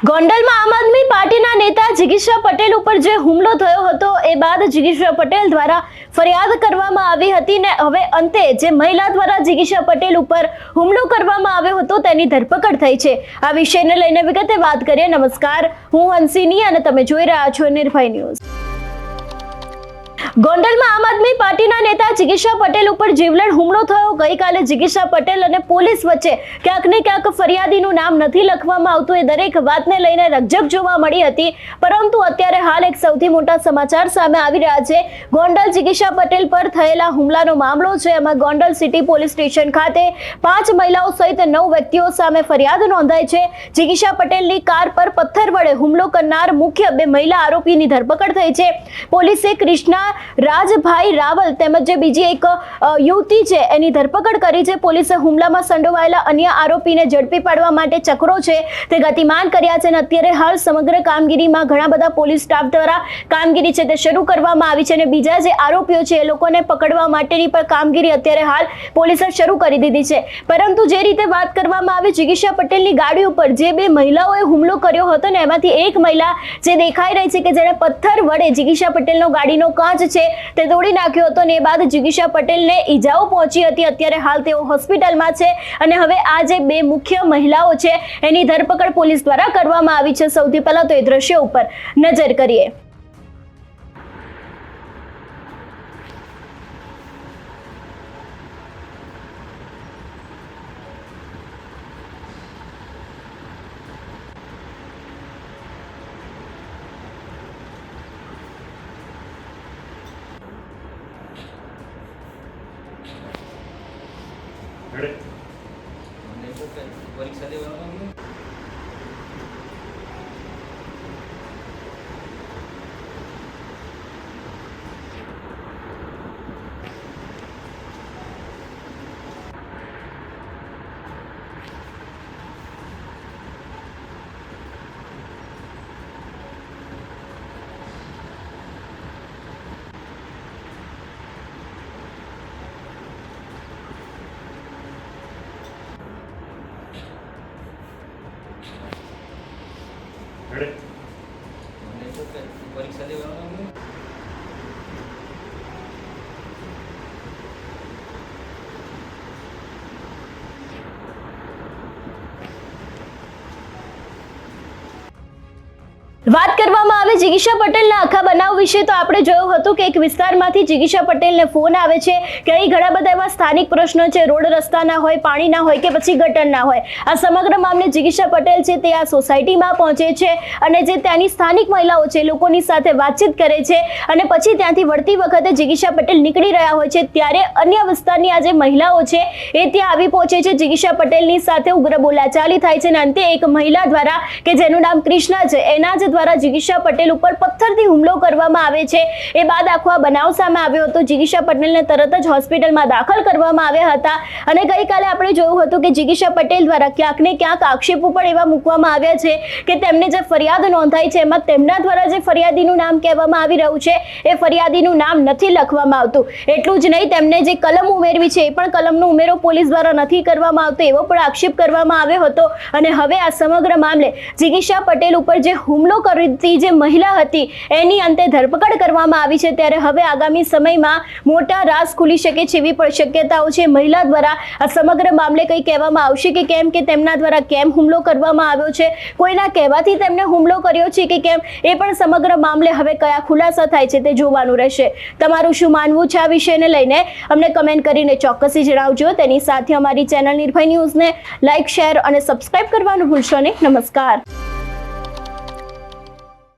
ગોંડલમાં આમ આદમી પાર્ટીના નેતા જિગીશા પટેલ ઉપર જે હુમલો થયો હતો એ બાદ જિગીશા પટેલ દ્વારા ફરિયાદ કરવામાં આવી હતી ને હવે અંતે જે મહિલા દ્વારા જિગીશા પટેલ ઉપર હુમલો કરવામાં આવ્યો હતો તેની ધરપકડ થઈ છે। આ વિષયને લઈને વિગતે વાત કરીએ। નમસ્કાર, હું હંસિની અને તમે જોઈ રહ્યા છો નિર્ભય ન્યૂઝ। ગોંડલમાં આમ આદમી પાર્ટીના નેતા જિગીશા પટેલ ઉપર જીવલેણ હુમલો થયો। ગઈકાલે જિગીશા પટેલ અને પોલીસ વચ્ચે ક્યાંક ને ક્યાંક ફરિયાદીનું નામ નથી લખવામાં આવતું એ દરેક વાતને લઈને રકઝક જોવા મળી હતી, પરંતુ અત્યારે હાલ એક સૌથી મોટા સમાચાર સામે આવી રહ્યા છે। ગોંડલ જિગીશા પટેલ પર થયેલા હુમલાનો મામલો છે। એમાં ગોંડલ સિટી પોલીસ સ્ટેશન ખાતે 5 મહિલાઓ સહિત 9 વ્યક્તિઓ સામે ફરિયાદ નોંધાઈ છે। જિગીશા પટેલની કાર પર પથ્થર વડે હુમલો કરનાર મુખ્ય 2 મહિલા આરોપીની ધરપકડ થઈ છે। પોલીસે કૃષ્ણા રાજભાઈ રાવલ તેમજ જે બીજી એક યુવતી છે એની ધરપકડ કરી છે। પોલીસે હુમલામાં સંડોવાયેલા અન્ય આરોપીને ઝડપી પાડવા માટે ચક્રો છે તે ગતિમાન કર્યા છે અને અત્યારે હાલ સમગ્ર કામગીરીમાં ઘણા બધા પોલીસ સ્ટાફ દ્વારા કામગીરી છે તે શરૂ કરવામાં આવી છે અને બીજા જે આરોપીઓ છે એ લોકોને પકડવા માટેની પણ કામગીરી અત્યારે હાલ પોલીસે શરૂ કરી દીધી છે। પરંતુ જે રીતે વાત કરવામાં આવી જિગીશા પટેલની ગાડી ઉપર જે 2 મહિલાઓએ હુમલો કર્યો હતો ને એમાંથી એક મહિલા જે દેખાઈ રહી છે કે જેણે પથ્થર વડે જિગીશા પટેલનો ગાડીનો કાચ તે તોડી નાખ્યો હતો ને બાદ જિગીશા પટેલને ઈજાઓ પહોંચી હતી। અત્યારે હાલ તેઓ હોસ્પિટલમાં છે અને હવે આ જે 2 મુખ્ય મહિલાઓ છે એની ધરપકડ પોલીસ દ્વારા કરવામાં આવી છે। સૌથી પહેલા તો એ દ્રશ્યો ઉપર નજર કરીએ। પરીક્ષા દેવાનું પરીક્ષા દેવાનું વાત કરવામાં આવે જિગીશા પટેલના આખા બનાવ વિશે તો આપણે જોયું હતું કે એક વિસ્તારમાંથી જિગીશા પટેલને ફોન આવે છે કે અહીં ઘણા બધા એવા સ્થાનિક પ્રશ્નો છે, રોડ રસ્તાના હોય, પાણીના હોય કે પછી ગટરના હોય। આ સમગ્ર મામલે જિગીશા પટેલ છે તે આ સોસાયટીમાં પહોંચે છે અને જે ત્યાંની સ્થાનિક મહિલાઓ છે લોકોની સાથે વાતચીત કરે છે અને પછી ત્યાંથી વળતી વખતે જિગીશા પટેલ નીકળી રહ્યા હોય છે ત્યારે અન્ય વિસ્તારની આ જે મહિલાઓ છે એ ત્યાં આવી પહોંચે છે। જિગીશા પટેલની સાથે ઉગ્ર બોલાચાલી થાય છે અને અંતે એક મહિલા દ્વારા કે જેનું નામ કૃષ્ણા છે એના જ દ્વારા જિગીશા પટેલ ઉપર પથ્થરથી હુમલો કરવામાં આવે છે। એ બાદ આખો આ બનાવ સામે આવ્યો હતો। જિગીશા પટેલને તરત જ હોસ્પિટલમાં દાખલ કરવામાં આવ્યા હતા અને ગઈકાલે આપણે જોયું હતું કે જિગીશા પટેલ દ્વારા ક્યાંક ને ક્યાંક આક્ષેપો પણ એવા મૂકવામાં આવ્યા છે કે તેમને જે ફરિયાદ નોંધાઈ છે એમાં તેમના દ્વારા જે ફરિયાદીનું નામ કહેવામાં આવી રહ્યું છે એ ફરિયાદીનું નામ નથી લખવામાં આવતું। એટલું જ નહીં, તેમને જે કલમ ઉમેરવી છે એ પણ કલમનો ઉમેરો પોલીસ દ્વારા નથી કરવામાં આવતો એવો પણ આક્ષેપ કરવામાં આવ્યો હતો અને હવે આ સમગ્ર મામલે જિગીશા પટેલ ઉપર જે હુમલો કરતી જે મહિલા હતી એની અંતે ધરપકડ કરવામાં આવી છે। ત્યારે હવે આગામી સમયમાં મોટા રાઝ ખુલી શકે છે એવી પણ શક્યતાઓ છે। મહિલા દ્વારા આ સમગ્ર મામલે કંઈ કહેવામાં આવશે કે કેમ, કે તેમના દ્વારા કેમ હુમલો કરવામાં આવ્યો છે, કોઈના કહેવાથી તેમને હુમલો કર્યો છે કે કેમ, એ પણ સમગ્ર મામલે હવે કયા ખુલાસા થાય છે તે જોવાનું રહેશે। તમારું શું માનવું છે આ વિષયને લઈને અમને કમેન્ટ કરીને ચોક્કસથી જણાવજો। તેની સાથે અમારી ચેનલ નિર્ભય ન્યૂઝને લાઇક, શેર અને સબસ્ક્રાઇબ કરવાનું ભૂલશો નહીં। નમસ્કાર।